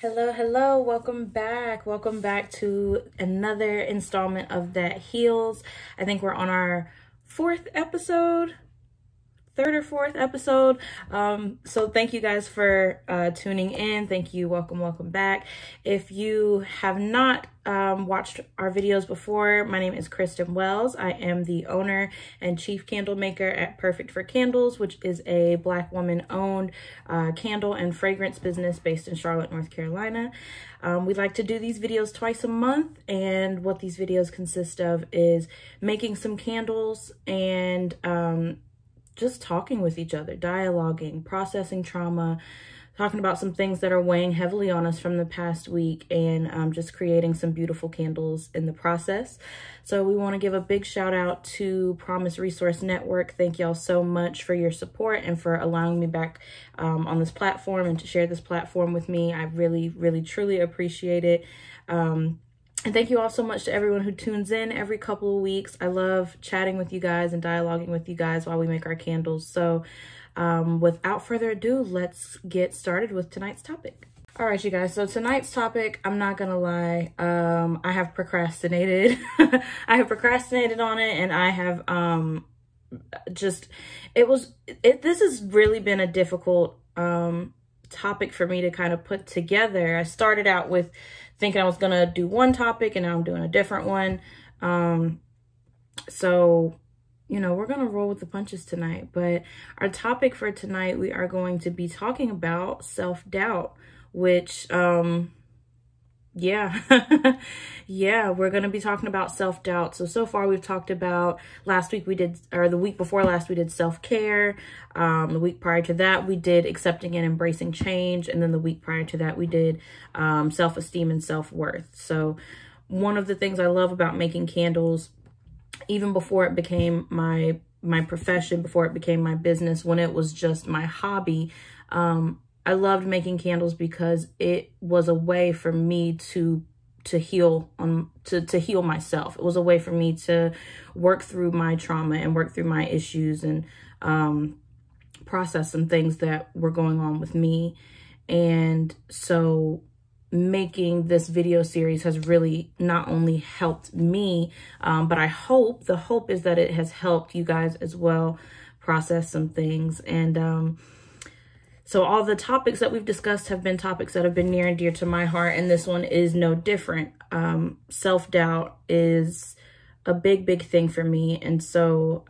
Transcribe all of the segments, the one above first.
Hello, hello, welcome back. Welcome back to another installment of That Heals. I think we're on our third or fourth episode. So thank you guys for tuning in. Thank you. Welcome back. If you have not watched our videos before, my name is Kristen Wells. I am the owner and chief candle maker at Perfect for Candles, which is a Black woman owned candle and fragrance business based in Charlotte, North Carolina. We like to do these videos twice a month, and what these videos consist of is making some candles and just talking with each other, dialoguing, processing trauma, talking about some things that are weighing heavily on us from the past week, and just creating some beautiful candles in the process. So we want to give a big shout out to Promise Resource Network. Thank y'all so much for your support and for allowing me back on this platform and to share this platform with me. I really, truly appreciate it. And thank you all so much to everyone who tunes in every couple of weeks. I love chatting with you guys and dialoguing with you guys while we make our candles. So without further ado, let's get started with tonight's topic. All right, you guys. So tonight's topic, I'm not going to lie, I have procrastinated. I have procrastinated on it, and I have this has really been a difficult topic for me to kind of put together. I started out with thinking I was going to do one topic, and now I'm doing a different one. So, you know, we're going to roll with the punches tonight. But our topic for tonight, we are going to be talking about self-doubt, which, yeah, we're going to be talking about self-doubt. So far we've talked about the week before last, we did self-care. The week prior to that, we did accepting and embracing change. And then the week prior to that, we did self-esteem and self-worth. So one of the things I love about making candles, even before it became my profession, before it became my business, when it was just my hobby, I loved making candles because it was a way for me to heal, to heal myself. It was a way for me to work through my trauma and work through my issues and process some things that were going on with me. And so making this video series has really not only helped me, but the hope is that it has helped you guys as well process some things. And so all the topics that we've discussed have been topics that have been near and dear to my heart, and this one is no different. Self-doubt is a big thing for me, and so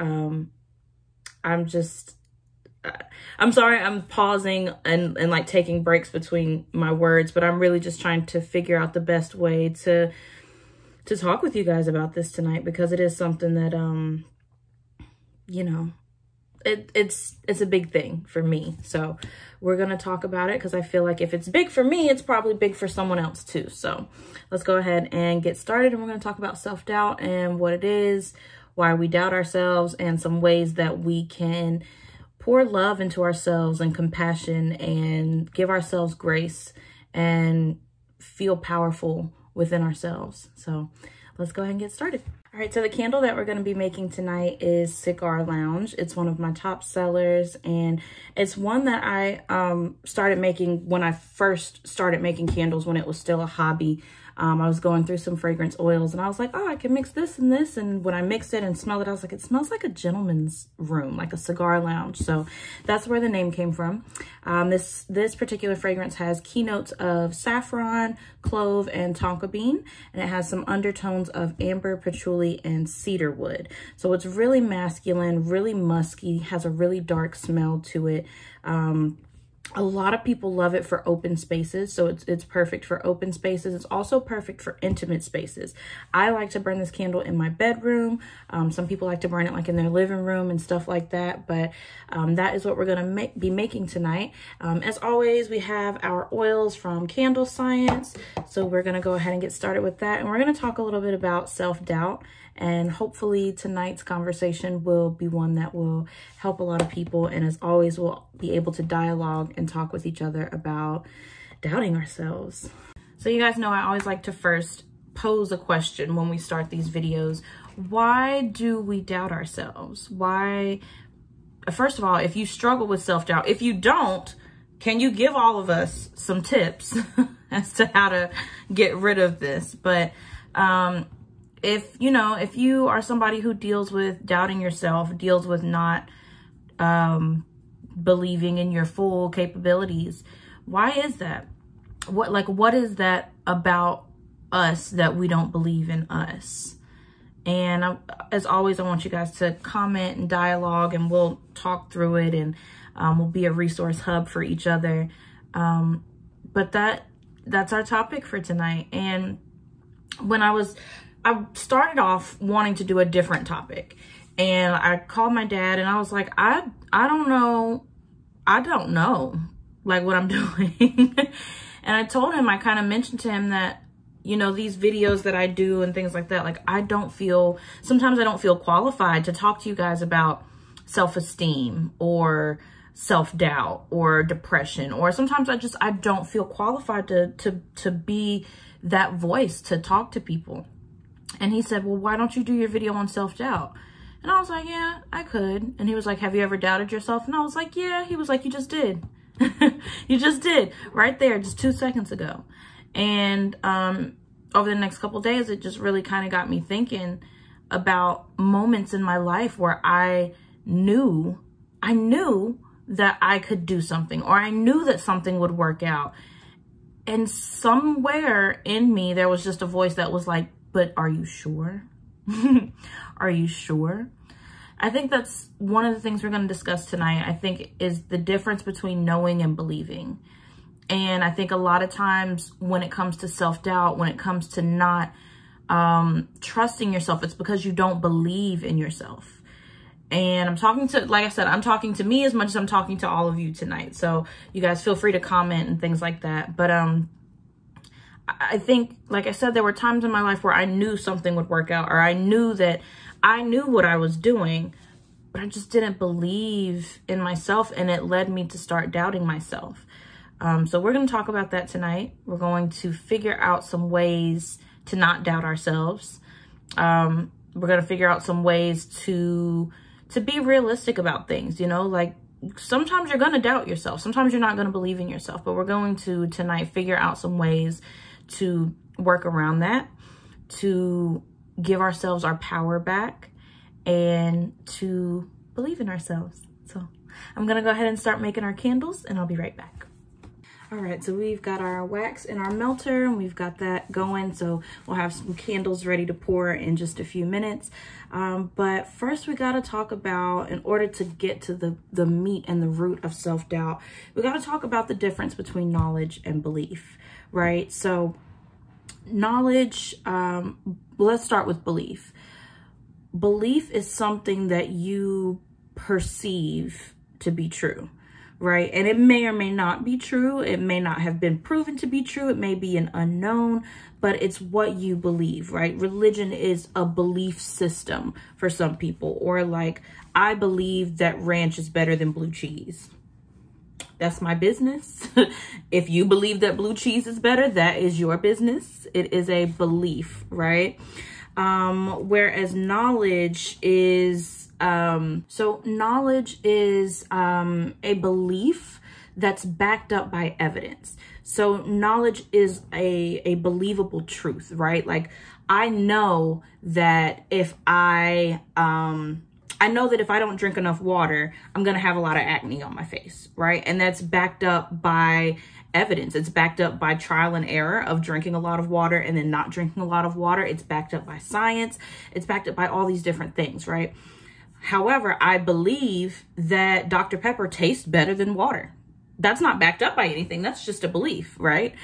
I'm sorry I'm pausing and like taking breaks between my words, but I'm really just trying to figure out the best way to talk with you guys about this tonight, because it is something that you know, it's a big thing for me. So we're going to talk about it, because I feel like if it's big for me, it's probably big for someone else too. So let's go ahead and get started. And we're going to talk about self-doubt and what it is, why we doubt ourselves, and some ways that we can pour love into ourselves and compassion and give ourselves grace and feel powerful within ourselves. So let's go ahead and get started. All right, so the candle that we're going to be making tonight is Cigar Lounge. It's one of my top sellers, and it's one that I started making when I first started making candles, when it was still a hobby. I was going through some fragrance oils, and I was like, oh, I can mix this and this. And when I mixed it and smelled it, I was like, it smells like a gentleman's room, like a cigar lounge. So that's where the name came from. This particular fragrance has keynotes of saffron, clove, and tonka bean, and it has some undertones of amber, patchouli, and cedar wood. So it's really masculine, really musky, has a really dark smell to it. A lot of people love it for open spaces, so it's perfect for open spaces. It's also perfect for intimate spaces. I like to burn this candle in my bedroom. Some people like to burn it like in their living room and stuff like that, but that is what we're going to be making tonight. As always, we have our oils from Candle Science, so we're going to go ahead and get started with that, and we're going to talk a little bit about self-doubt. And hopefully tonight's conversation will be one that will help a lot of people. And as always, we'll be able to dialogue and talk with each other about doubting ourselves. So you guys know I always like to first pose a question when we start these videos. Why do we doubt ourselves? Why? First of all, if you struggle with self-doubt, if you don't, can you give all of us some tips as to how to get rid of this. But if you are somebody who deals with doubting yourself, deals with not believing in your full capabilities, why is that? What is that about us that we don't believe in us? And as always, I want you guys to comment and dialogue, and we'll talk through it, and we'll be a resource hub for each other. But that's our topic for tonight. And when I started off wanting to do a different topic, and I called my dad and I was like, I don't know like what I'm doing. And I told him, I kind of mentioned to him that, these videos that I do and things like that, like sometimes I don't feel qualified to talk to you guys about self-esteem or self-doubt or depression, or sometimes I don't feel qualified to be that voice to talk to people. And he said, well, why don't you do your video on self-doubt? And I was like, yeah, I could. And he was like, have you ever doubted yourself? And I was like, yeah. He was like, you just did. You just did right there, just 2 seconds ago. And over the next couple of days, it just really kind of got me thinking about moments in my life where I knew that I could do something, or I knew that something would work out. And somewhere in me, there was just a voice that was like, but are you sure? Are you sure? I think that's one of the things we're going to discuss tonight, I think, is the difference between knowing and believing. And I think a lot of times when it comes to self-doubt, when it comes to not trusting yourself, it's because you don't believe in yourself. And I'm talking to, like I said, I'm talking to me as much as I'm talking to all of you tonight. So you guys feel free to comment and things like that. But I think, like I said, there were times in my life where I knew something would work out, or I knew what I was doing, but I just didn't believe in myself, and it led me to start doubting myself. So we're going to talk about that tonight. We're going to figure out some ways to not doubt ourselves. We're going to figure out some ways to be realistic about things, like sometimes you're going to doubt yourself. Sometimes you're not going to believe in yourself, but we're going to tonight figure out some ways to work around that, to give ourselves our power back, and to believe in ourselves. So I'm going to go ahead and start making our candles, and I'll be right back. All right, so we've got our wax in our melter, and we've got that going. So we'll have some candles ready to pour in just a few minutes. But first we got to talk about, in order to get to the meat and the root of self-doubt, we got to talk about the difference between knowledge and belief, right? So knowledge, let's start with belief. Belief is something that you perceive to be true, right? And it may or may not be true. It may not have been proven to be true. It may be an unknown, but it's what you believe, right? Religion is a belief system for some people, or like, I believe that ranch is better than blue cheese. That's my business. If you believe that blue cheese is better, that is your business. It is a belief, right? Whereas knowledge is, knowledge is a belief that's backed up by evidence. So knowledge is a believable truth, right? Like, I know that if I know that if I don't drink enough water, I'm going to have a lot of acne on my face, right? And that's backed up by evidence. It's backed up by trial and error of drinking a lot of water and then not drinking a lot of water. It's backed up by science. It's backed up by all these different things, right? However, I believe that Dr. Pepper tastes better than water. That's not backed up by anything. That's just a belief, right?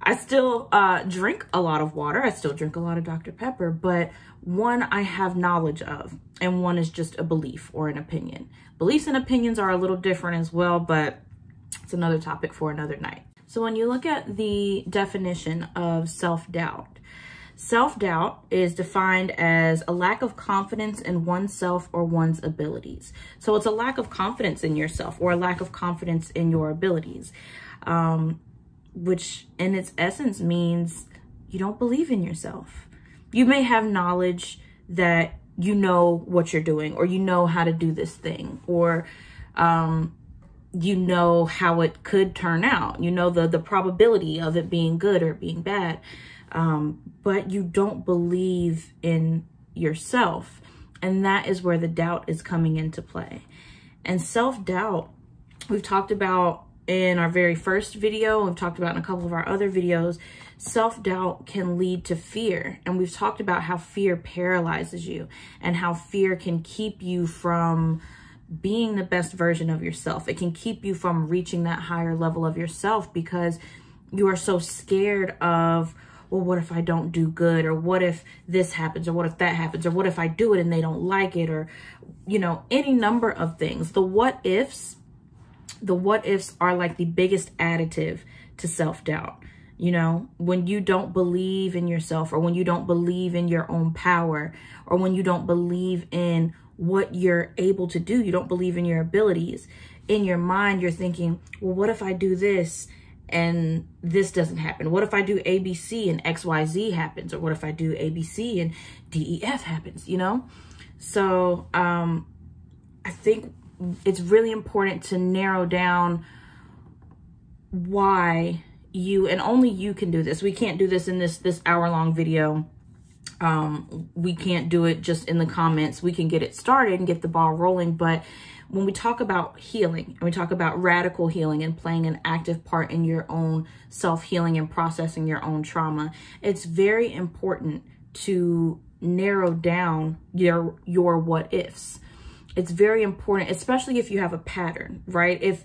I still drink a lot of water. I still drink a lot of Dr. Pepper, but one I have knowledge of, and one is just a belief or an opinion. Beliefs and opinions are a little different as well, but it's another topic for another night. So when you look at the definition of self-doubt, self-doubt is defined as a lack of confidence in oneself or one's abilities. So it's a lack of confidence in yourself or a lack of confidence in your abilities, which in its essence means you don't believe in yourself. You may have knowledge that you know what you're doing, or you know how to do this thing, or you know how it could turn out. You know the probability of it being good or being bad. But you don't believe in yourself. And that is where the doubt is coming into play. And self-doubt, we've talked about in our very first video, we've talked about in a couple of our other videos, self-doubt can lead to fear. And we've talked about how fear paralyzes you and how fear can keep you from being the best version of yourself. It can keep you from reaching that higher level of yourself because you are so scared of, well, what if I don't do good? Or what if this happens? Or what if that happens? Or what if I do it and they don't like it? Or, you know, any number of things. The what ifs are like the biggest additive to self-doubt. You know, when you don't believe in yourself, or when you don't believe in your own power, or when you don't believe in what you're able to do, you don't believe in your abilities. In your mind, you're thinking, well, what if I do this and this doesn't happen? What if I do ABC and XYZ happens? Or what if I do ABC and DEF happens, you know? So I think it's really important to narrow down why you, and only you can do this. We can't do this in this hour-long video. We can't do it just in the comments. We can get it started and get the ball rolling. But when we talk about healing, and we talk about radical healing and playing an active part in your own self-healing and processing your own trauma, it's very important to narrow down your what ifs. It's very important, especially if you have a pattern, right? If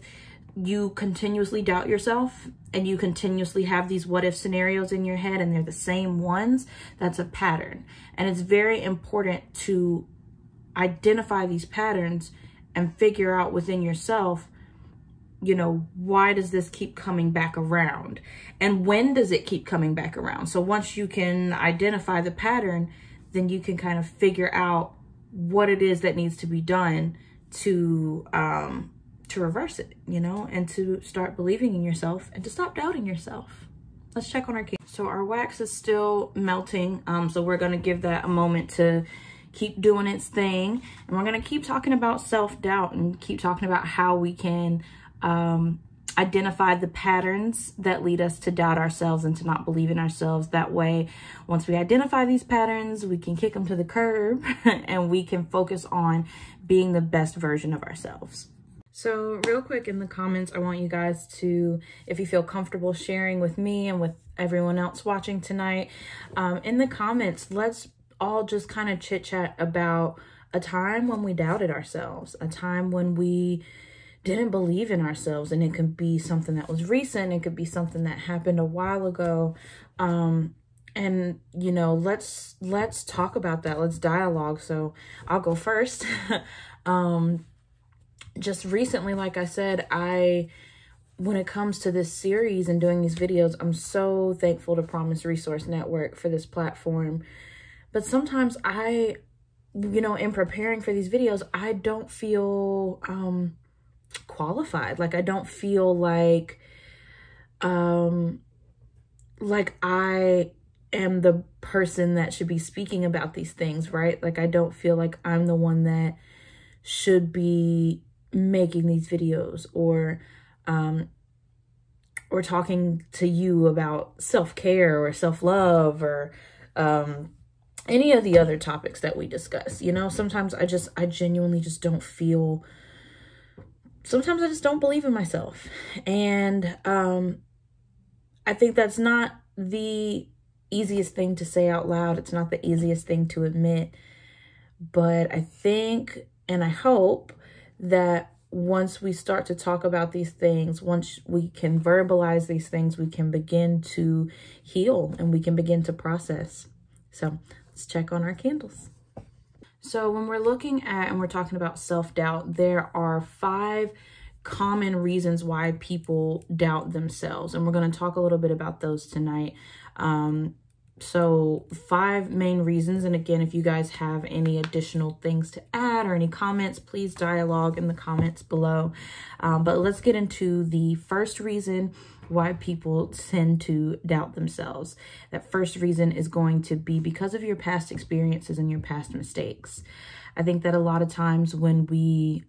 you continuously doubt yourself and you continuously have these what if scenarios in your head and they're the same ones, that's a pattern. And it's very important to identify these patterns and figure out within yourself, you know, why does this keep coming back around? And when does it keep coming back around? So once you can identify the pattern, then you can kind of figure out what it is that needs to be done to reverse it, you know, and to start believing in yourself and to stop doubting yourself. Let's check on our candle. So our wax is still melting. So we're going to give that a moment to keep doing its thing. And we're going to keep talking about self-doubt and keep talking about how we can identify the patterns that lead us to doubt ourselves and to not believe in ourselves. That way, once we identify these patterns, we can kick them to the curb and we can focus on being the best version of ourselves. So real quick in the comments, I want you guys to, if you feel comfortable sharing with me and with everyone else watching tonight, in the comments, let's all just kind of chit chat about a time when we doubted ourselves, a time when we didn't believe in ourselves. And it could be something that was recent. It could be something that happened a while ago. And, you know, let's talk about that. Let's dialogue. So I'll go first. Just recently, like I said, when it comes to this series and doing these videos, I'm so thankful to Promise Resource Network for this platform. But sometimes you know, in preparing for these videos, I don't feel qualified. Like I don't feel like I am the person that should be speaking about these things, right? Like I don't feel like I'm the one that should be making these videos or talking to you about self-care or self-love or any of the other topics that we discuss. You know, sometimes I genuinely just don't feel, sometimes I just don't believe in myself. And I think that's not the easiest thing to say out loud. It's not the easiest thing to admit. But I think and I hope that once we start to talk about these things, once we can verbalize these things, we can begin to heal and we can begin to process. So let's check on our candles. So when we're looking at and we're talking about self-doubt, there are 5 common reasons why people doubt themselves. And we're going to talk a little bit about those tonight. So 5 main reasons. And again, if you guys have any additional things to add or any comments, please dialogue in the comments below. But let's get into the first reason why people tend to doubt themselves. That first reason is going to be because of your past experiences and your past mistakes. I think that a lot of times when we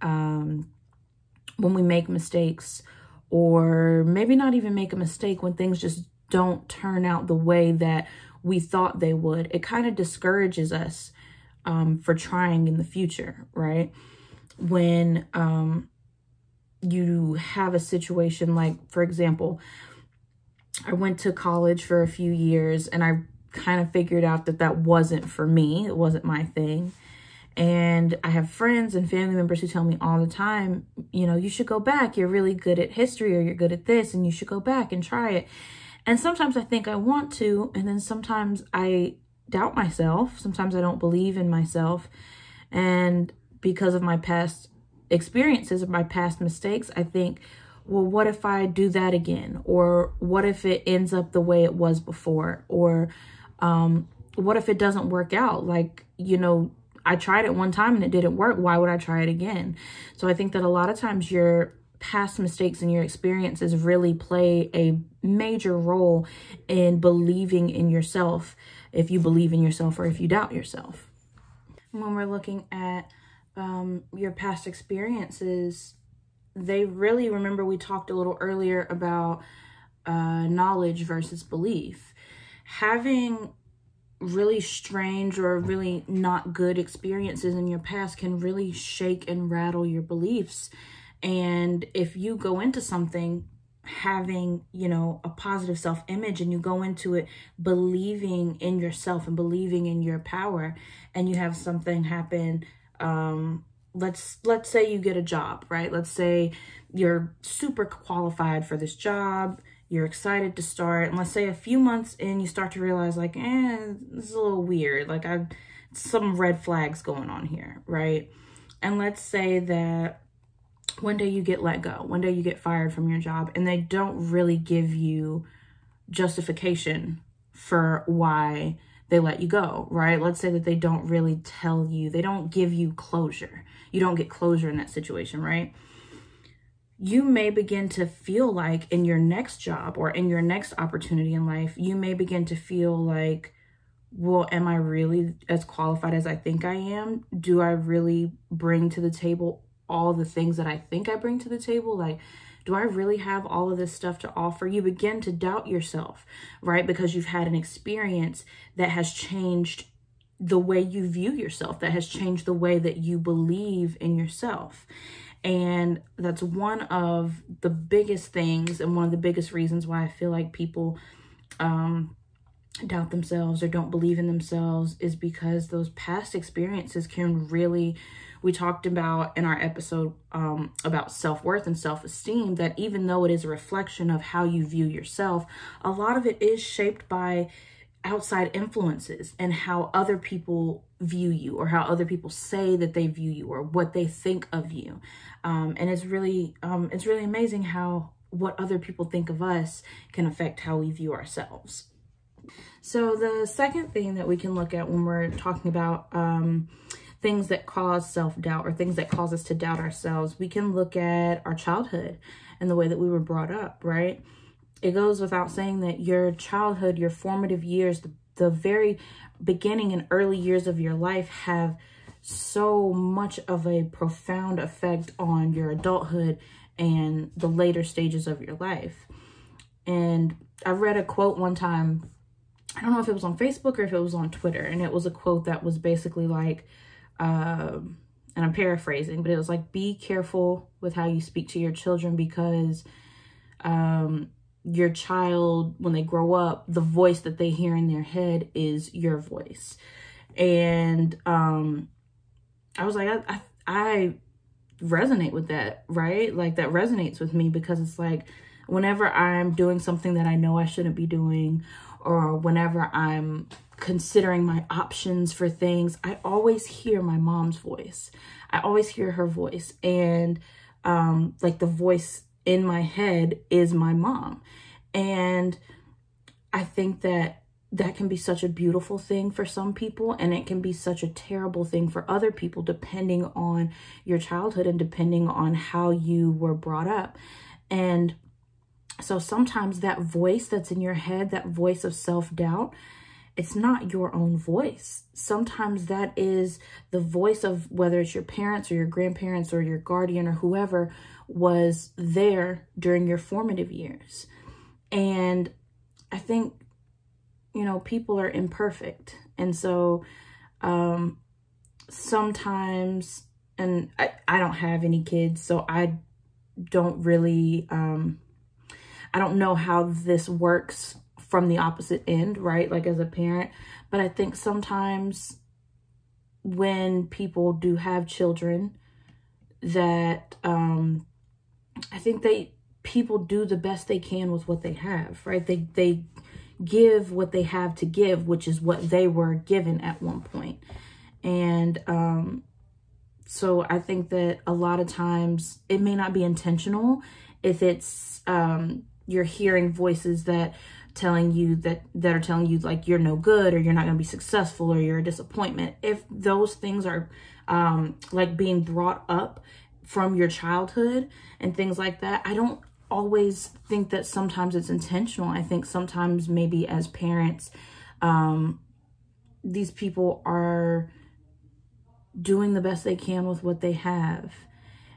when we make mistakes, or maybe not even make a mistake, when things just don't turn out the way that we thought they would, it kind of discourages us for trying in the future, right? When you have a situation like, for example, I went to college for a few years and I kind of figured out that that wasn't for me. It wasn't my thing. And I have friends and family members who tell me all the time, you know, you should go back. You're really good at history, or you're good at this, and you should go back and try it. And sometimes I think I want to, and then sometimes I doubt myself. Sometimes I don't believe in myself. And because of my past experiences, or my past mistakes, I think, well, what if I do that again? Or what if it ends up the way it was before? Or what if it doesn't work out? Like, you know, I tried it one time and it didn't work. Why would I try it again? So I think that a lot of times your past mistakes and your experiences really play a major role in believing in yourself, if you believe in yourself or if you doubt yourself. When we're looking at your past experiences, they really, remember we talked a little earlier about knowledge versus belief. Having really strange or really not good experiences in your past can really shake and rattle your beliefs. And if you go into something having, you know, a positive self-image, and you go into it believing in yourself and believing in your power, and you have something happen, let's say you get a job, right? Let's say you're super qualified for this job. You're excited to start, and let's say a few months in, you start to realize like, this is a little weird. Like some red flags going on here, right? And let's say that one day you get let go, one day you get fired from your job, and they don't really give you justification for why they let you go, right? Let's say that they don't really tell you, they don't give you closure. You don't get closure in that situation, right? You may begin to feel like in your next job or in your next opportunity in life, you may begin to feel like, well, am I really as qualified as I think I am? Do I really bring to the table all the things that I think I bring to the table? Like, do I really have all of this stuff to offer? You begin to doubt yourself, right? Because you've had an experience that has changed the way you view yourself, that has changed the way that you believe in yourself. And that's one of the biggest things, and one of the biggest reasons why I feel like people doubt themselves or don't believe in themselves, is because those past experiences can really, we talked about in our episode about self-worth and self-esteem, that even though it is a reflection of how you view yourself, a lot of it is shaped by outside influences and how other people view you, or how other people say that they view you, or what they think of you. And it's really amazing how what other people think of us can affect how we view ourselves. So the second thing that we can look at when we're talking about things that cause self-doubt, or things that cause us to doubt ourselves, we can look at our childhood and the way that we were brought up, right? It goes without saying that your childhood, your formative years, the very beginning and early years of your life have so much of a profound effect on your adulthood and the later stages of your life. And I read a quote one time, I don't know if it was on Facebook or if it was on Twitter, and it was a quote that was basically like, and I'm paraphrasing, but it was like, be careful with how you speak to your children, because your child, when they grow up, the voice that they hear in their head is your voice. And I was like, I resonate with that, right? Like, that resonates with me, because it's like, whenever I'm doing something that I know I shouldn't be doing, or whenever I'm considering my options for things, I always hear my mom's voice. I always hear her voice. And like, the voice in my head is my mom. And I think that that can be such a beautiful thing for some people, and it can be such a terrible thing for other people, depending on your childhood and depending on how you were brought up. And so sometimes that voice that's in your head, that voice of self-doubt, it's not your own voice. Sometimes that is the voice of, whether it's your parents or your grandparents or your guardian or whoever was there during your formative years. And I think, you know, people are imperfect. And so sometimes, and I don't have any kids, so I don't really, I don't know how this works from the opposite end, right? Like as a parent. But I think sometimes when people do have children, that I think people do the best they can with what they have, right? They give what they have to give, which is what they were given at one point. And so I think that a lot of times it may not be intentional if it's you're hearing voices that are telling you like you're no good, or you're not going to be successful, or you're a disappointment. If those things are like being brought up from your childhood and things like that, I don't always think that sometimes it's intentional. I think sometimes maybe as parents, these people are doing the best they can with what they have.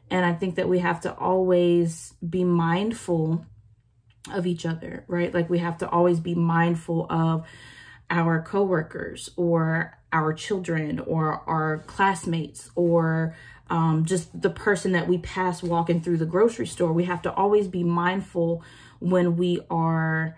And I think that we have to always be mindful of each other, right? Like we have to always be mindful of our coworkers or our children or our classmates, or just the person that we pass walking through the grocery store. We have to always be mindful when we are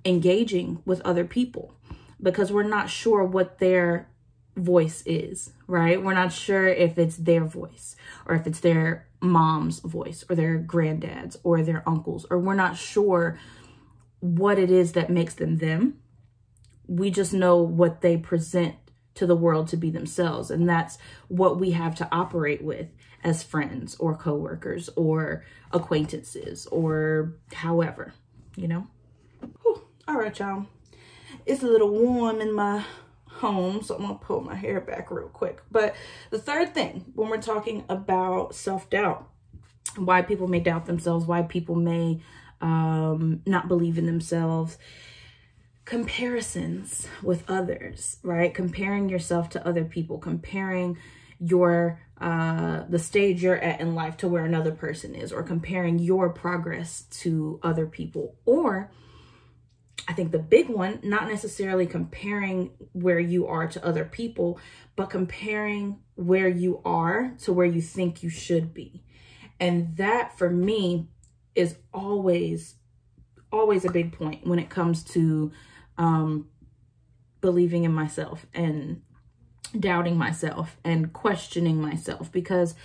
engaging with other people, because we're not sure what their voice is, right? We're not sure if it's their voice, or if it's their mom's voice, or their granddad's, or their uncle's, or we're not sure what it is that makes them them. We just know what they present to the world to be themselves. And that's what we have to operate with as friends or coworkers or acquaintances or however, you know? Whew. All right, y'all. It's a little warm in my home, so I'm gonna pull my hair back real quick. But the third thing, when we're talking about self-doubt, why people may doubt themselves, why people may not believe in themselves, comparisons with others, right? Comparing yourself to other people, comparing your the stage you're at in life to where another person is, or comparing your progress to other people. Or I think the big one, not necessarily comparing where you are to other people, but comparing where you are to where you think you should be. And that for me is always a big point when it comes to believing in myself and doubting myself and questioning myself, because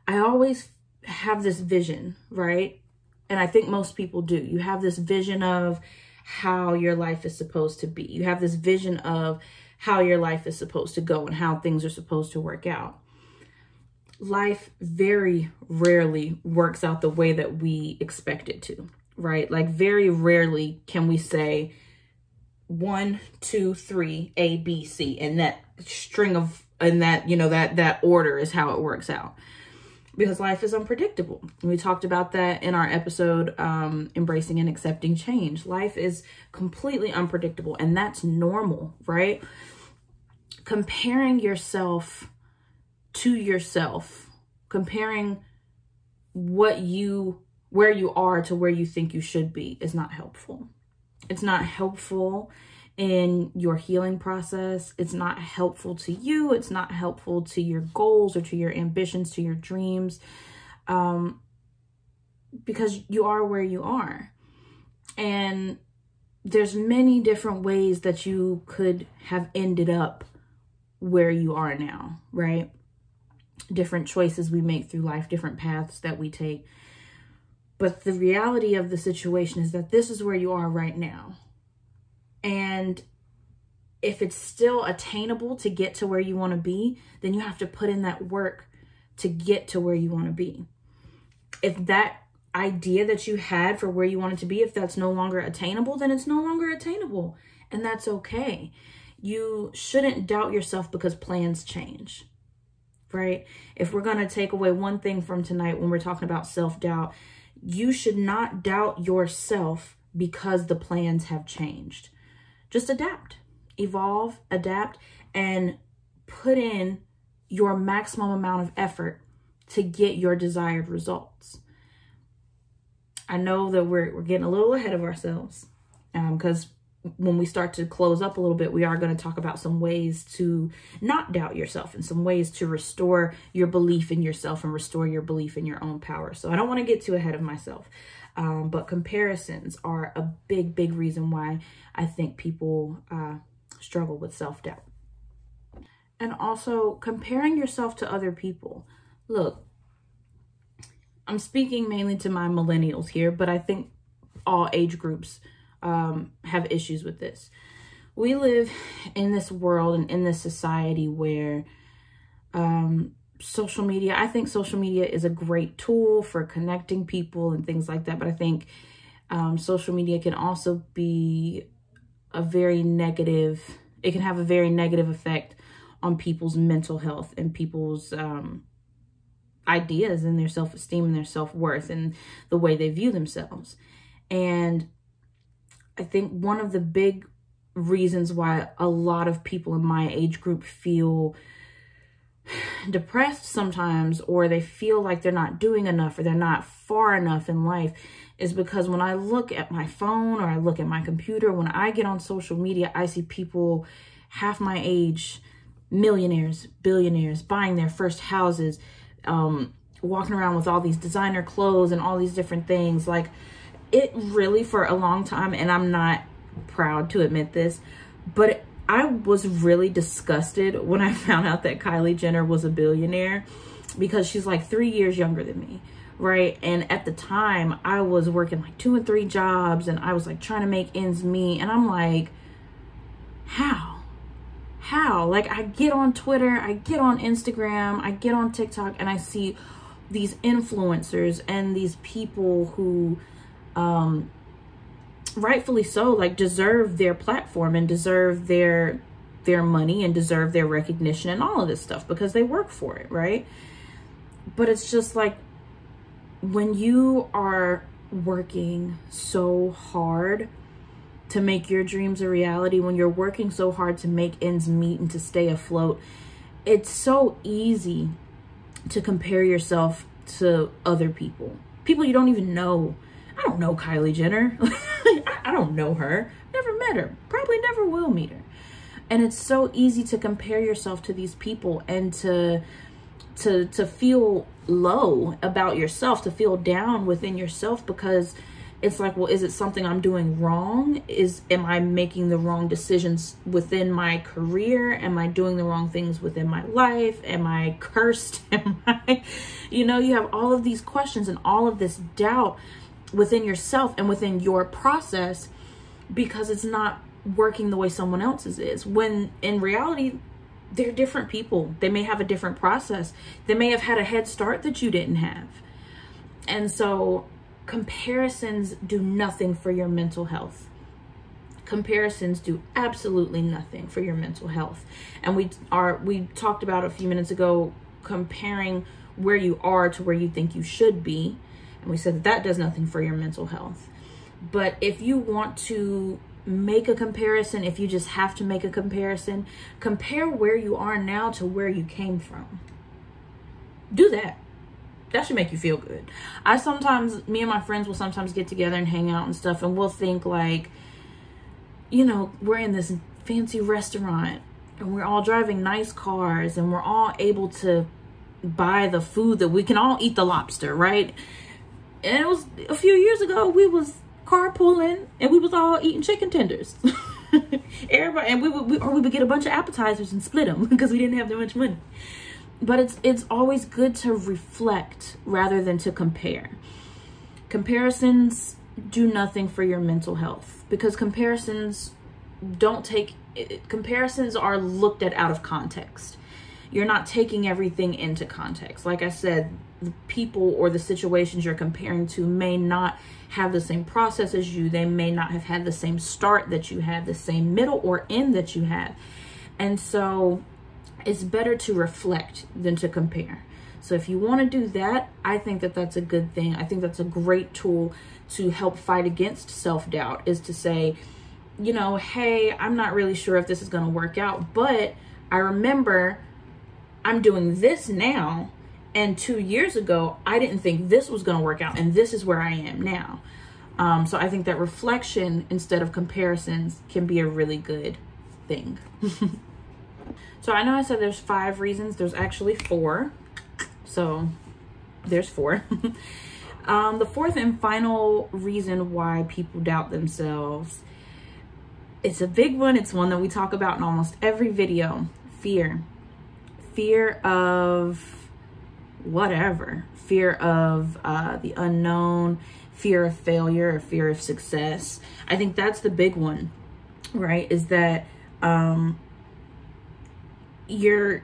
I always have this vision, right? And I think most people do. You have this vision of how your life is supposed to be. You have this vision of how your life is supposed to go and how things are supposed to work out. Life very rarely works out the way that we expect it to, right? Like very rarely can we say 1, 2, 3, A, B, C, and that string of, and that, you know, that order is how it works out. Because life is unpredictable. We talked about that in our episode, Embracing and Accepting Change. Life is completely unpredictable, and that's normal, right? Comparing yourself to yourself, comparing where you are to where you think you should be is not helpful. It's not helpful in your healing process. It's not helpful to you. It's not helpful to your goals or to your ambitions, to your dreams, because you are where you are. And there's many different ways that you could have ended up where you are now, right? Different choices we make through life, different paths that we take. But the reality of the situation is that this is where you are right now. And if it's still attainable to get to where you want to be, then you have to put in that work to get to where you want to be. If that idea that you had for where you want it to be, if that's no longer attainable, then it's no longer attainable. And that's okay. You shouldn't doubt yourself because plans change, right? If we're going to take away one thing from tonight when we're talking about self-doubt, you should not doubt yourself because the plans have changed. Just adapt. evolve, adapt, and put in your maximum amount of effort to get your desired results. I know that we're getting a little ahead of ourselves, because when we start to close up a little bit, we are going to talk about some ways to not doubt yourself and some ways to restore your belief in yourself and restore your belief in your own power. So I don't want to get too ahead of myself. But comparisons are a big, big reason why I think people struggle with self-doubt. And also comparing yourself to other people. Look, I'm speaking mainly to my millennials here, but I think all age groups have issues with this. We live in this world and in this society where social media, I think social media is a great tool for connecting people and things like that. But I think social media can also be a very negative, it can have a very negative effect on people's mental health and people's ideas and their self-esteem and their self-worth and the way they view themselves. And I think one of the big reasons why a lot of people in my age group feel depressed sometimes, or they feel like they're not doing enough or they're not far enough in life, is because when I look at my phone or I look at my computer, when I get on social media, I see people half my age, millionaires, billionaires, buying their first houses, walking around with all these designer clothes and all these different things. Like, it really, for a long time, and I'm not proud to admit this, but I was really disgusted when I found out that Kylie Jenner was a billionaire, because she's like 3 years younger than me, right? And at the time, I was working like 2 and 3 jobs, and I was like trying to make ends meet. And I'm like, how? Like, I get on Twitter, I get on Instagram, I get on TikTok, and I see these influencers and these people who rightfully so, like, deserve their platform and deserve their money and deserve their recognition and all of this stuff because they work for it, right? But it's just like, when you are working so hard to make your dreams a reality, when you're working so hard to make ends meet and to stay afloat, it's so easy to compare yourself to other people you don't even know. I don't know Kylie Jenner. I don't know her. Never met her. Probably never will meet her. And it's so easy to compare yourself to these people and to feel low about yourself, to feel down within yourself, because it's like, well, is it something I'm doing wrong? Am I making the wrong decisions within my career? Am I doing the wrong things within my life? Am I cursed? You have all of these questions and all of this doubt within yourself and within your process, because it's not working the way someone else's is, when in reality, they're different people. They may have a different process. They may have had a head start that you didn't have. And so comparisons do nothing for your mental health. Comparisons do absolutely nothing for your mental health. And we talked about a few minutes ago, comparing where you are to where you think you should be. And we said that does nothing for your mental health. But if you want to make a comparison, if you just have to make a comparison, compare where you are now to where you came from. Do that. That should make you feel good. Me and my friends will sometimes get together and hang out and stuff, and we'll think like, we're in this fancy restaurant and we're all driving nice cars and we're all able to buy the food that we can all eat the lobster, right? And it was a few years ago, we was carpooling and we was all eating chicken tenders. Everybody, and we would get a bunch of appetizers and split them because we didn't have that much money. But it's always good to reflect rather than to compare. Comparisons do nothing for your mental health, because comparisons are looked at out of context. You're not taking everything into context. Like I said, the people or the situations you're comparing to may not have the same process as you. They may not have had the same start that you had, the same middle or end that you had. And so it's better to reflect than to compare. So if you want to do that, I think that that's a good thing. I think that's a great tool to help fight against self-doubt, is to say, you know, hey, I'm not really sure if this is going to work out, but I remember I'm doing this now. And 2 years ago, I didn't think this was going to work out. And this is where I am now. So I think that reflection instead of comparisons can be a really good thing. So I know I said there's 5 reasons. There's actually 4. So there's 4. The 4th and final reason why people doubt themselves, it's a big one. It's one that we talk about in almost every video. Fear. Fear of whatever. Fear of the unknown, fear of failure, or fear of success. I think that's the big one, right? Is that you're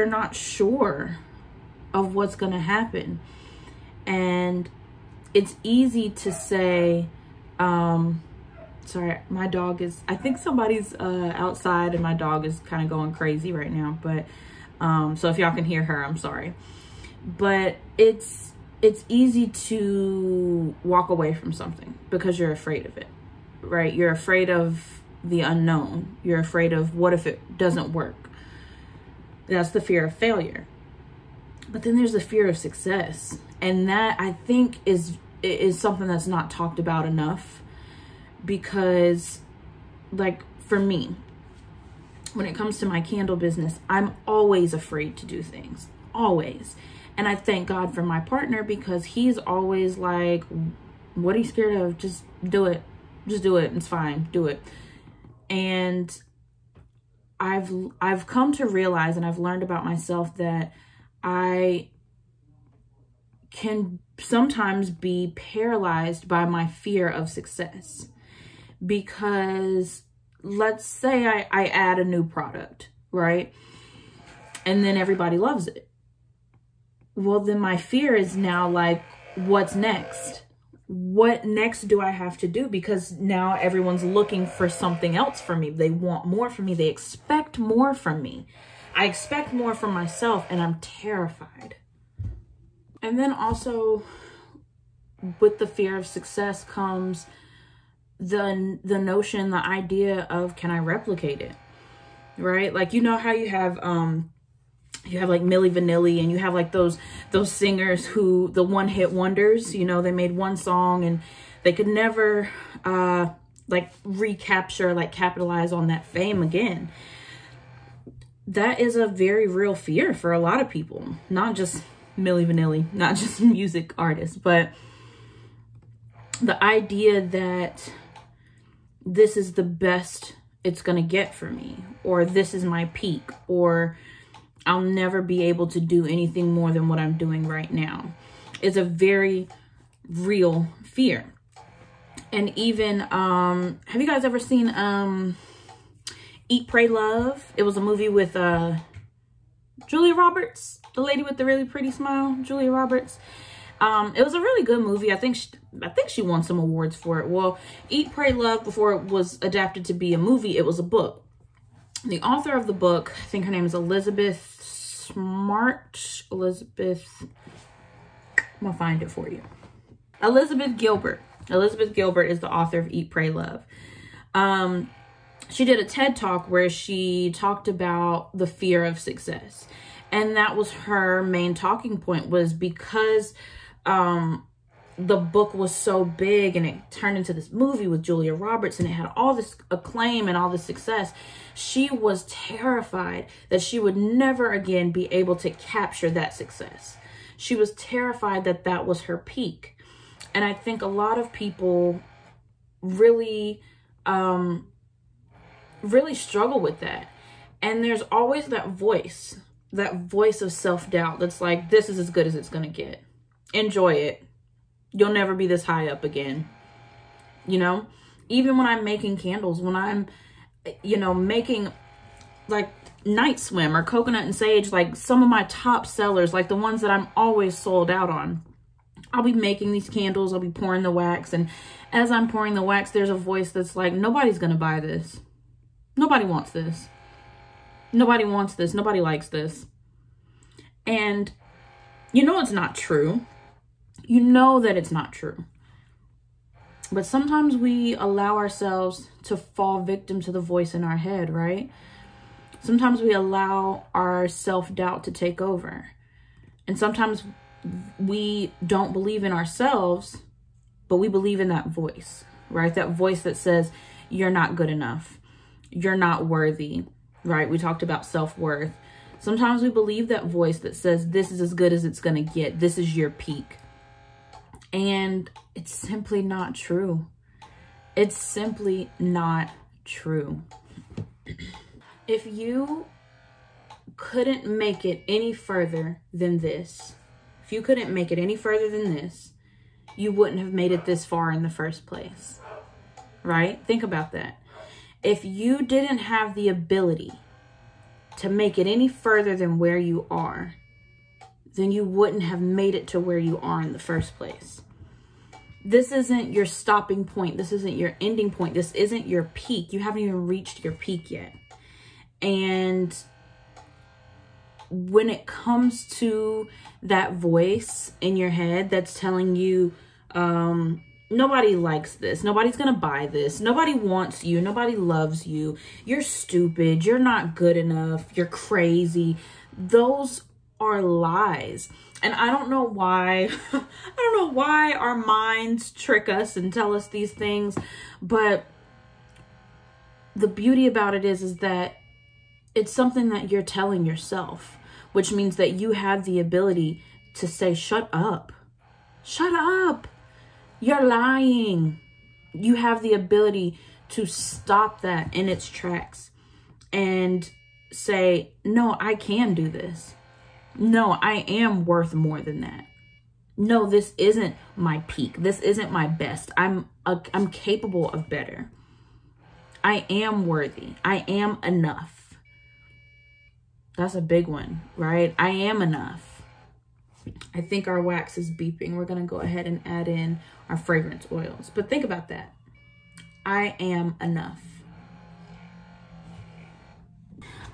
not sure of what's going to happen. And it's easy to say, sorry, my dog is, I think somebody's outside and my dog is kind of going crazy right now. But so if y'all can hear her, I'm sorry. But it's easy to walk away from something because you're afraid of it, right? You're afraid of the unknown. You're afraid of what if it doesn't work. That's the fear of failure. But then there's the fear of success. And that, I think, is something that's not talked about enough. Because, like, for me, when it comes to my candle business, I'm always afraid to do things. Always. And I thank God for my partner, because he's always like, what are you scared of? Just do it. Just do it. It's fine. Do it. And I've come to realize, and I've learned about myself, that I can sometimes be paralyzed by my fear of success. Because let's say I add a new product, right? And then everybody loves it. Well, then my fear is now like, what's next? What next do I have to do? Because now everyone's looking for something else from me. They want more from me. They expect more from me. I expect more from myself, and I'm terrified. And then also with the fear of success comes the notion, the idea of, can I replicate it? Right? Like, you know how you have like Milli Vanilli, and you have like those singers who, the one-hit wonders, you know, they made one song and they could never like recapture, like capitalize on that fame again. That is a very real fear for a lot of people, not just Milli Vanilli, not just music artists, but the idea that this is the best it's gonna get for me, or this is my peak, or I'll never be able to do anything more than what I'm doing right now, is a very real fear. And even, have you guys ever seen Eat, Pray, Love? It was a movie with Julia Roberts, the lady with the really pretty smile, Julia Roberts. It was a really good movie. I think she won some awards for it. Well, Eat, Pray, Love, before it was adapted to be a movie, it was a book. The author of the book, I think her name is Elizabeth Smart. I'm gonna find it for you. Elizabeth Gilbert. Elizabeth Gilbert is the author of Eat, Pray, Love. She did a TED Talk where she talked about the fear of success. And that was her main talking point, was because the book was so big and it turned into this movie with Julia Roberts and it had all this acclaim and all this success. She was terrified that she would never again be able to capture that success. She was terrified that that was her peak. And I think a lot of people really, really struggle with that. And there's always that voice of self-doubt that's like, this is as good as it's going to get. Enjoy it. You'll never be this high up again. You know, even when I'm making candles, when I'm, you know, making like Night Swim or Coconut and Sage, like some of my top sellers, like the ones that I'm always sold out on. I'll be making these candles, I'll be pouring the wax, and as I'm pouring the wax, there's a voice that's like, nobody's gonna buy this. Nobody wants this. Nobody wants this. Nobody likes this. And you know it's not true. You know that it's not true. But sometimes we allow ourselves to fall victim to the voice in our head, right? Sometimes we allow our self-doubt to take over. And sometimes we don't believe in ourselves, but we believe in that voice, right? That voice that says, you're not good enough. You're not worthy, right? We talked about self-worth. Sometimes we believe that voice that says, this is as good as it's going to get. This is your peak. And it's simply not true. It's simply not true. If you couldn't make it any further than this, if you couldn't make it any further than this, you wouldn't have made it this far in the first place, right? Think about that. If you didn't have the ability to make it any further than where you are, then you wouldn't have made it to where you are in the first place. This isn't your stopping point. This isn't your ending point. This isn't your peak. You haven't even reached your peak yet. And when it comes to that voice in your head that's telling you, nobody likes this, nobody's gonna buy this, nobody wants you, nobody loves you, you're stupid, you're not good enough, you're crazy, those are lies. And I don't know why, our minds trick us and tell us these things, but the beauty about it is that it's something that you're telling yourself, which means that you have the ability to say, shut up, you're lying. You have the ability to stop that in its tracks and say, no, I can do this. No, I am worth more than that. No, this isn't my peak. This isn't my best. I'm capable of better. I am worthy. I am enough. That's a big one, right? I am enough. I think our wax is beeping. We're going to go ahead and add in our fragrance oils. But think about that. I am enough.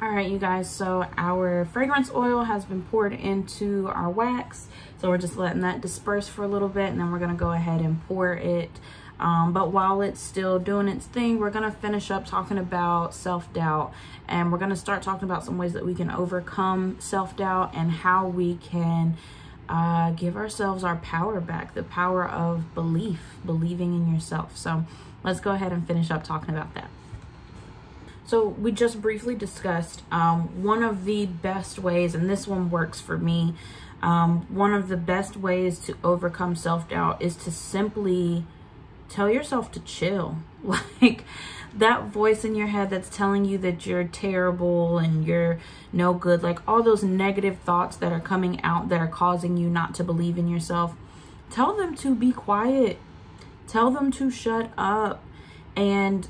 All right, you guys, so our fragrance oil has been poured into our wax. So we're just letting that disperse for a little bit, and then we're gonna go ahead and pour it. But while it's still doing its thing, we're gonna finish up talking about self-doubt, and we're gonna start talking about some ways that we can overcome self-doubt and how we can give ourselves our power back, the power of believing in yourself. So let's go ahead and finish up talking about that. So we just briefly discussed one of the best ways, and this one works for me, one of the best ways to overcome self-doubt is to simply tell yourself to chill. Like that voice in your head that's telling you that you're terrible and you're no good, like all those negative thoughts that are coming out that are causing you not to believe in yourself, tell them to be quiet. Tell them to shut up. And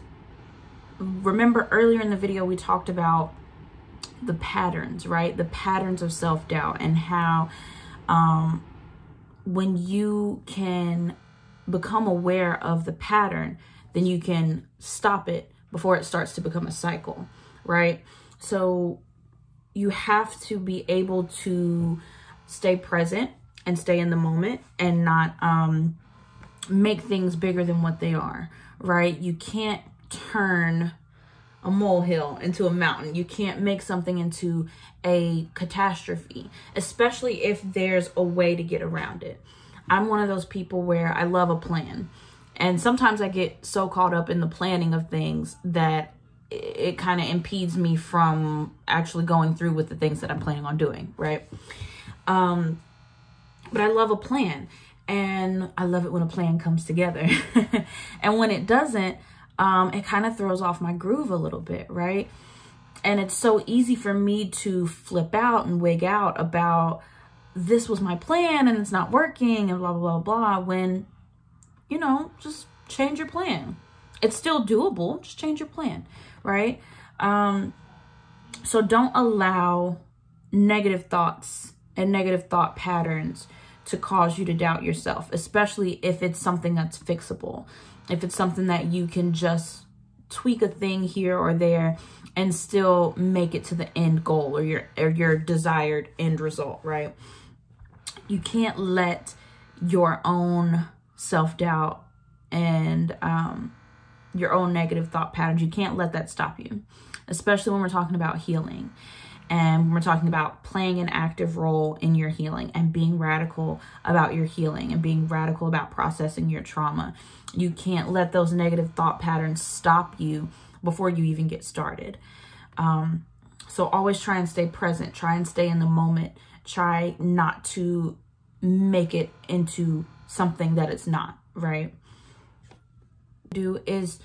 remember earlier in the video, we talked about the patterns, right? The patterns of self-doubt, and how when you can become aware of the pattern, then you can stop it before it starts to become a cycle, right? So you have to be able to stay present and stay in the moment and not make things bigger than what they are, right? You can't turn a molehill into a mountain. You can't make something into a catastrophe, especially if there's a way to get around it. I'm one of those people where I love a plan. And sometimes I get so caught up in the planning of things that it kind of impedes me from actually going through with the things that I'm planning on doing, right? But I love a plan, and I love it when a plan comes together. And when it doesn't, it kind of throws off my groove a little bit, right? And it's so easy for me to flip out and wig out about this was my plan and it's not working and blah, blah, blah, blah, when, you know, just change your plan. It's still doable, just change your plan, right? So don't allow negative thoughts and negative thought patterns to cause you to doubt yourself, especially if it's something that's fixable. If it's something that you can just tweak a thing here or there and still make it to the end goal or your desired end result, right? You can't let your own self-doubt and your own negative thought patterns. You can't let that stop you, especially when we're talking about healing. And when we're talking about playing an active role in your healing and being radical about your healing and being radical about processing your trauma. You can't let those negative thought patterns stop you before you even get started. So always try and stay present. Try and stay in the moment. Try not to make it into something that it's not, right? Do is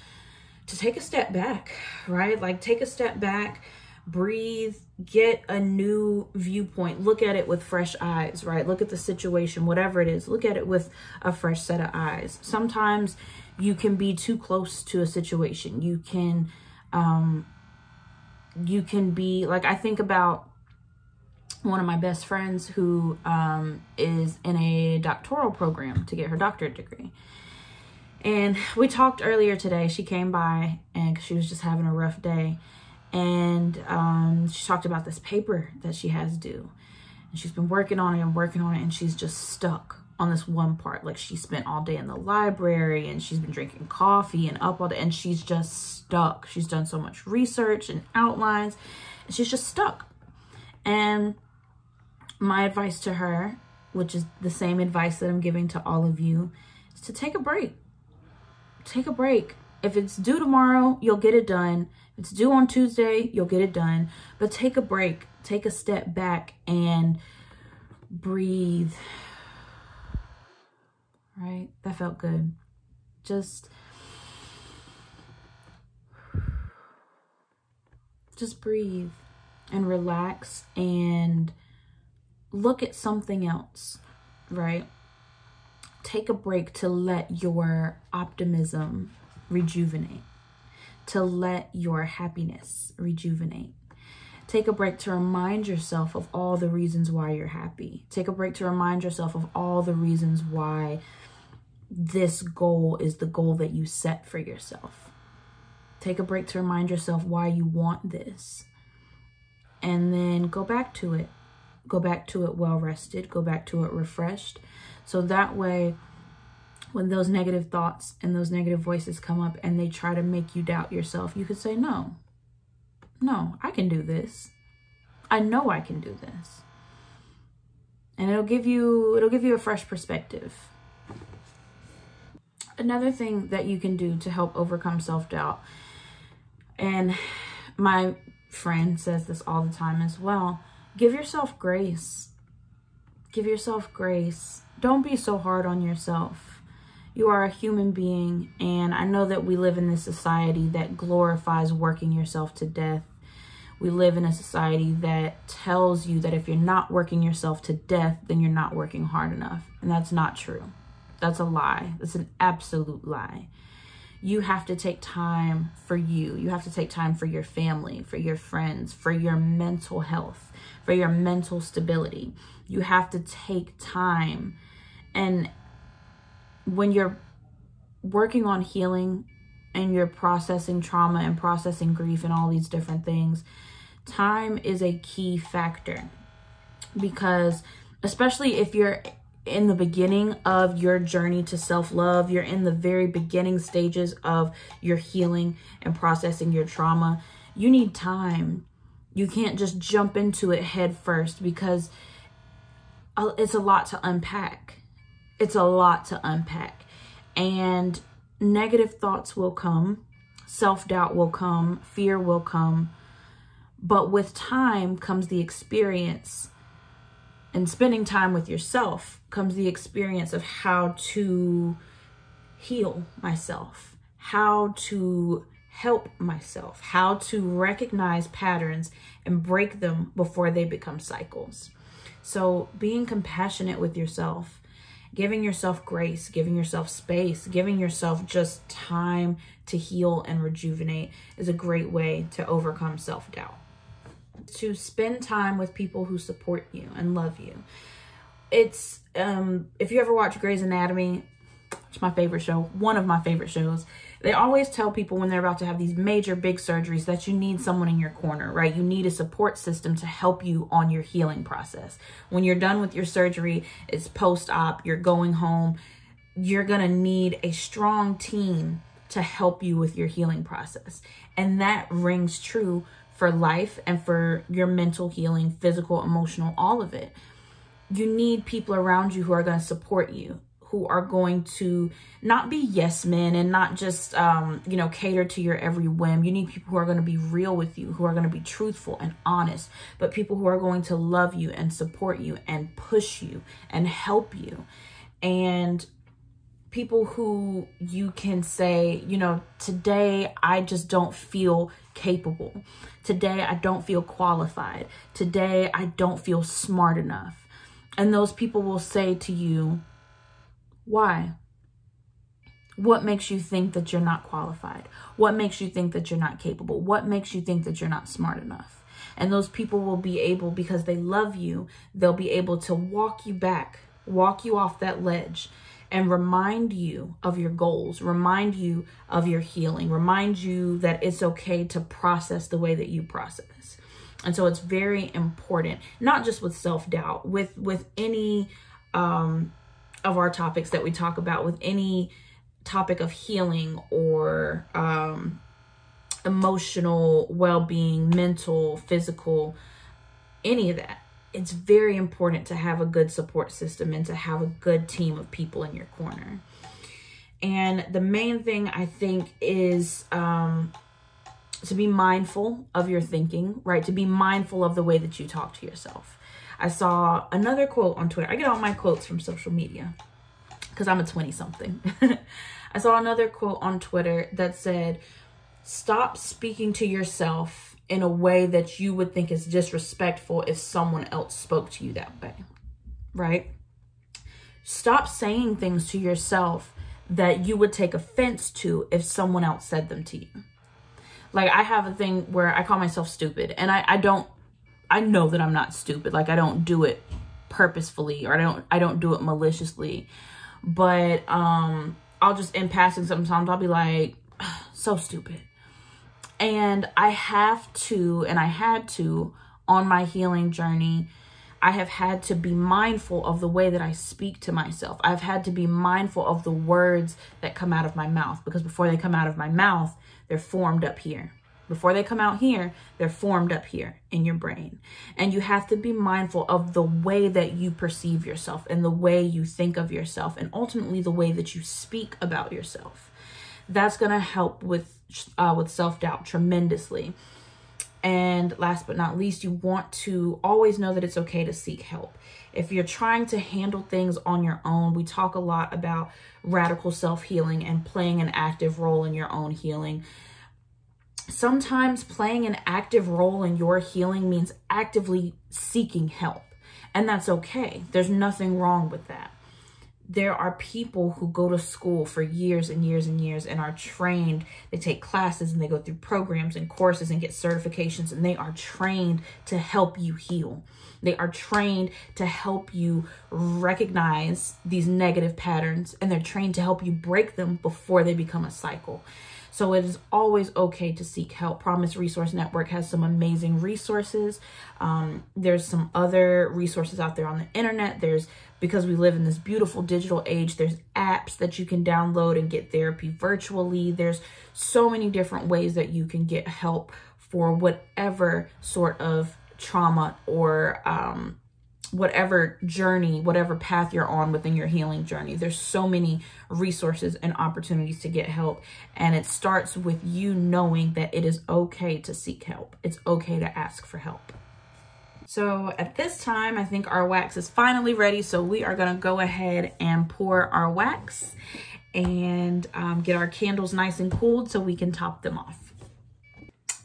to take a step back, right? Like take a step back, breathe, get a new viewpoint, look at it with fresh eyes, right? Look at the situation, whatever it is, look at it with a fresh set of eyes. Sometimes you can be too close to a situation. You can be like, I think about one of my best friends who is in a doctoral program to get her doctorate degree. And we talked earlier today. She came by and she was just having a rough day. And she talked about this paper that she has due. And she's been working on it and working on it. And she's just stuck on this one part. Like she spent all day in the library and she's been drinking coffee and up all day. And she's just stuck. She's done so much research and outlines. And she's just stuck. And my advice to her, which is the same advice that I'm giving to all of you, is to take a break. Take a break. If it's due tomorrow, you'll get it done. If it's due on Tuesday, you'll get it done. But take a break. Take a step back and breathe. Right? That felt good. Just breathe and relax and look at something else, right? Take a break to let your optimism rejuvenate, to let your happiness rejuvenate. Take a break to remind yourself of all the reasons why you're happy. Take a break to remind yourself of all the reasons why this goal is the goal that you set for yourself. Take a break to remind yourself why you want this. And then go back to it. Go back to it well rested. Go back to it refreshed. So that way, when those negative thoughts and those negative voices come up and they try to make you doubt yourself, you could say, no, I can do this. I know I can do this. And it'll give you a fresh perspective. Another thing that you can do to help overcome self-doubt, and my friend says this all the time as well, give yourself grace. Give yourself grace. Don't be so hard on yourself. You are a human being, and I know that we live in this society that glorifies working yourself to death. We live in a society that tells you that if you're not working yourself to death, then you're not working hard enough. And that's not true. That's a lie. That's an absolute lie. You have to take time for you. You have to take time for your family, for your friends, for your mental health, for your mental stability. You have to take time. And when you're working on healing and you're processing trauma and processing grief and all these different things, time is a key factor. Because especially if you're in the beginning of your journey to self-love, you're in the very beginning stages of your healing and processing your trauma, you need time. You can't just jump into it head first because it's a lot to unpack. It's a lot to unpack. And negative thoughts will come, self-doubt will come, fear will come. But with time comes the experience, and spending time with yourself comes the experience of how to heal myself, how to help myself, how to recognize patterns and break them before they become cycles. So being compassionate with yourself, giving yourself grace, giving yourself space, giving yourself just time to heal and rejuvenate is a great way to overcome self-doubt. To spend time with people who support you and love you. It's, if you ever watch Grey's Anatomy, it's my favorite show, one of my favorite shows. They always tell people when they're about to have these major big surgeries that you need someone in your corner, right? You need a support system to help you on your healing process. When you're done with your surgery, it's post-op, you're going home. you're going to need a strong team to help you with your healing process. And that rings true for life and for your mental healing, physical, emotional, all of it. You need people around you who are going to support you, who are going to not be yes men and not just, cater to your every whim. You need people who are going to be real with you, who are going to be truthful and honest, but people who are going to love you and support you and push you and help you. And people who you can say, today I just don't feel capable. Today I don't feel qualified. Today I don't feel smart enough. And those people will say to you, why? What makes you think that you're not qualified? What makes you think that you're not capable? What makes you think that you're not smart enough? And those people will be able, because they love you, they'll be able to walk you back, walk you off that ledge, and remind you of your goals, remind you of your healing, remind you that it's okay to process the way that you process. And so it's very important, not just with self-doubt, with any of our topics that we talk about, with any topic of healing or emotional well-being, mental, physical, any of that. It's very important to have a good support system and to have a good team of people in your corner. And the main thing I think is to be mindful of your thinking, right? To be mindful of the way that you talk to yourself. I saw another quote on Twitter. I get all my quotes from social media because I'm a 20-something. I saw another quote on Twitter that said, stop speaking to yourself in a way that you would think is disrespectful if someone else spoke to you that way, right? Stop saying things to yourself that you would take offense to if someone else said them to you. Like, I have a thing where I call myself stupid, and I know that I'm not stupid. Like, I don't do it purposefully, or I don't do it maliciously, but I'll just, in passing, sometimes I'll be like, so stupid. And I had to, on my healing journey, I have had to be mindful of the way that I speak to myself. I've had to be mindful of the words that come out of my mouth, because before they come out of my mouth, they're formed up here. Before they come out here, they're formed up here in your brain. And you have to be mindful of the way that you perceive yourself and the way you think of yourself, and ultimately the way that you speak about yourself. That's going to help with self-doubt tremendously. And last but not least, you want to always know that it's okay to seek help. If you're trying to handle things on your own, we talk a lot about radical self-healing and playing an active role in your own healing. Sometimes playing an active role in your healing means actively seeking help, and that's okay. There's nothing wrong with that. There are people who go to school for years and years and years and are trained. They take classes and they go through programs and courses and get certifications, and they are trained to help you heal. They are trained to help you recognize these negative patterns, and they're trained to help you break them before they become a cycle. So it is always okay to seek help. Promise Resource Network has some amazing resources. There's some other resources out there on the internet. Because we live in this beautiful digital age, there's apps that you can download and get therapy virtually. There's so many different ways that you can get help for whatever sort of trauma or whatever journey, whatever path you're on within your healing journey. There's so many resources and opportunities to get help. And it starts with you knowing that it is okay to seek help. It's okay to ask for help. So at this time, I think our wax is finally ready. So we are going to go ahead and pour our wax and get our candles nice and cooled so we can top them off.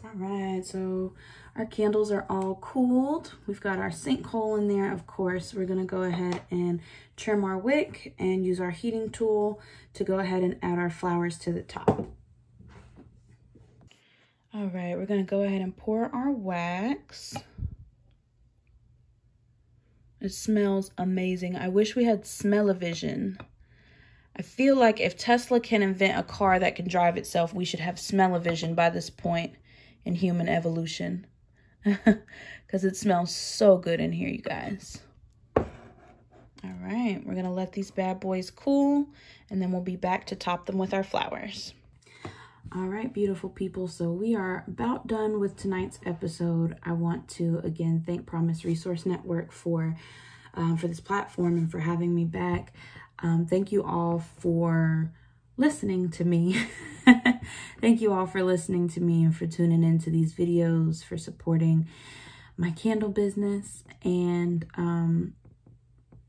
All right, so our candles are all cooled. We've got our sinkhole in there, of course. We're gonna go ahead and trim our wick and use our heating tool to go ahead and add our flowers to the top. All right, we're gonna go ahead and pour our wax. It smells amazing. I wish we had smell-o-vision. I feel like if Tesla can invent a car that can drive itself, we should have smell-o-vision by this point in human evolution. Because it smells so good in here, you guys. All right, we're gonna let these bad boys cool, and then we'll be back to top them with our flowers. All right, beautiful people, so we are about done with tonight's episode. I want to again thank Promise Resource Network for this platform and for having me back. Thank you all for listening to me. Thank you all for listening to me and for tuning into these videos, for supporting my candle business. And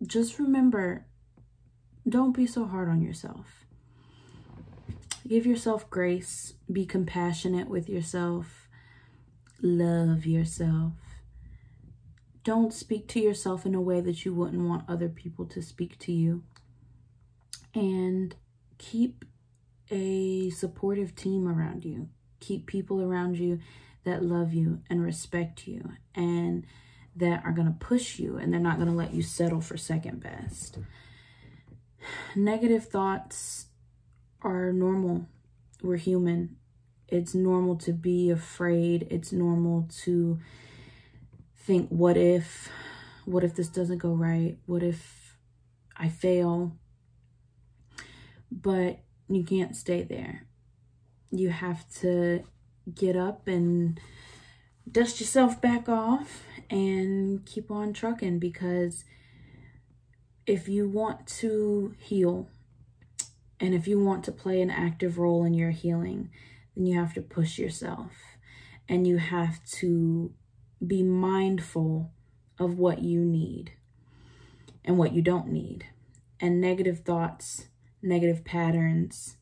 just remember, don't be so hard on yourself. Give yourself grace. Be compassionate with yourself. Love yourself. Don't speak to yourself in a way that you wouldn't want other people to speak to you. And keep a supportive team around you. Keep people around you that love you and respect you and that are going to push you, and they're not going to let you settle for second best. Negative thoughts are normal. We're human. It's normal to be afraid. It's normal to think, what if this doesn't go right? What if I fail? But you can't stay there. You have to get up and dust yourself back off and keep on trucking, because if you want to heal and if you want to play an active role in your healing, then you have to push yourself and you have to be mindful of what you need and what you don't need. And negative thoughts, negative patterns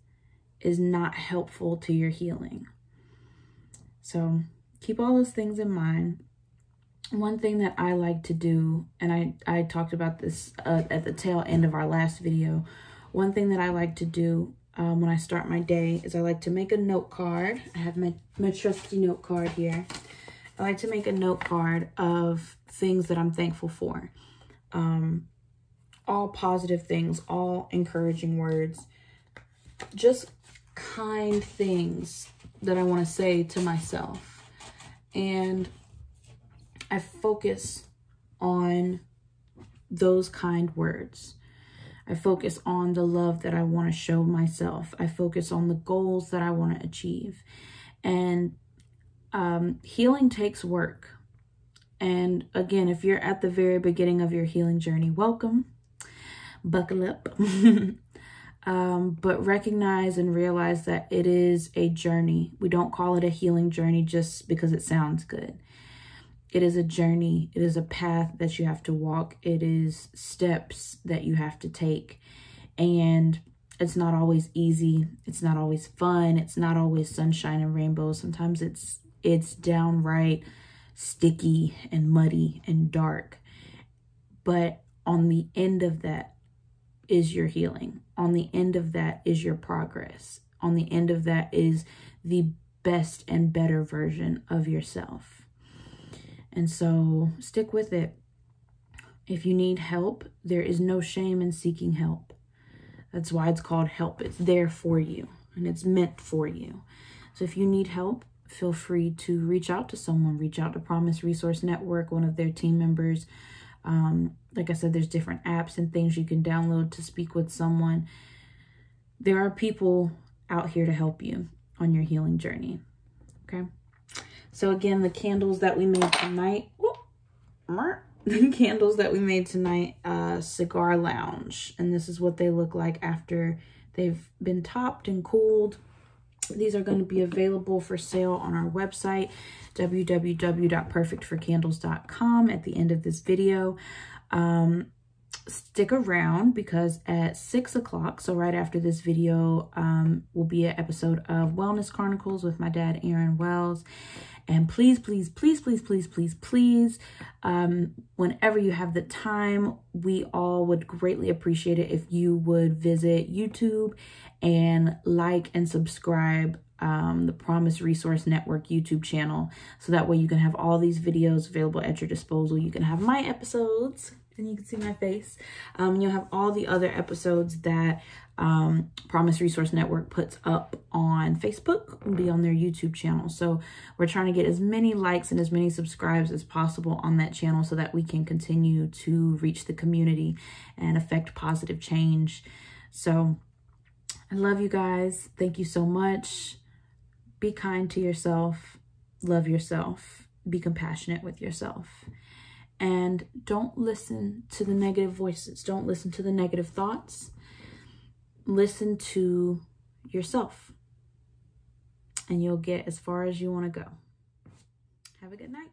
is not helpful to your healing. So keep all those things in mind. One thing that I like to do, and I talked about this at the tail end of our last video, one thing that I like to do when I start my day is I like to make a note card. I have my trusty note card here. I like to make a note card of things that I'm thankful for. All positive things, all encouraging words, just kind things that I want to say to myself. And I focus on those kind words. I focus on the love that I want to show myself. I focus on the goals that I want to achieve. And healing takes work. And again, if you're at the very beginning of your healing journey, welcome. Buckle up. But recognize and realize that it is a journey. We don't call it a healing journey just because it sounds good. It is a journey. It is a path that you have to walk. It is steps that you have to take. And it's not always easy. It's not always fun. It's not always sunshine and rainbows. Sometimes it's downright sticky and muddy and dark. But on the end of that is your healing. On the end of that is your progress. On the end of that is the best and better version of yourself. And so stick with it. If you need help, there is no shame in seeking help. That's why it's called help. It's there for you and it's meant for you. So if you need help, feel free to reach out to someone. Reach out to Promise Resource Network, one of their team members. Like I said, there's different apps and things you can download to speak with someone. There are people out here to help you on your healing journey. Okay. So again, the candles that we made tonight, Cigar Lounge. And this is what they look like after they've been topped and cooled. These are going to be available for sale on our website, www.perfectforcandles.com, at the end of this video. Stick around, because at 6 o'clock, so right after this video, will be an episode of Wellness Chronicles with my dad, Aaron Wells. And please, please, please, please, please, please, please, whenever you have the time, we all would greatly appreciate it if you would visit YouTube and like and subscribe the Promise Resource Network YouTube channel. So that way you can have all these videos available at your disposal. You can have my episodes and you can see my face. You'll have all the other episodes that Promise Resource Network puts up on Facebook and be on their YouTube channel. So we're trying to get as many likes and as many subscribes as possible on that channel so that we can continue to reach the community and affect positive change. So I love you guys. Thank you so much. Be kind to yourself. Love yourself. Be compassionate with yourself. And don't listen to the negative voices. Don't listen to the negative thoughts. Listen to yourself. And you'll get as far as you want to go. Have a good night.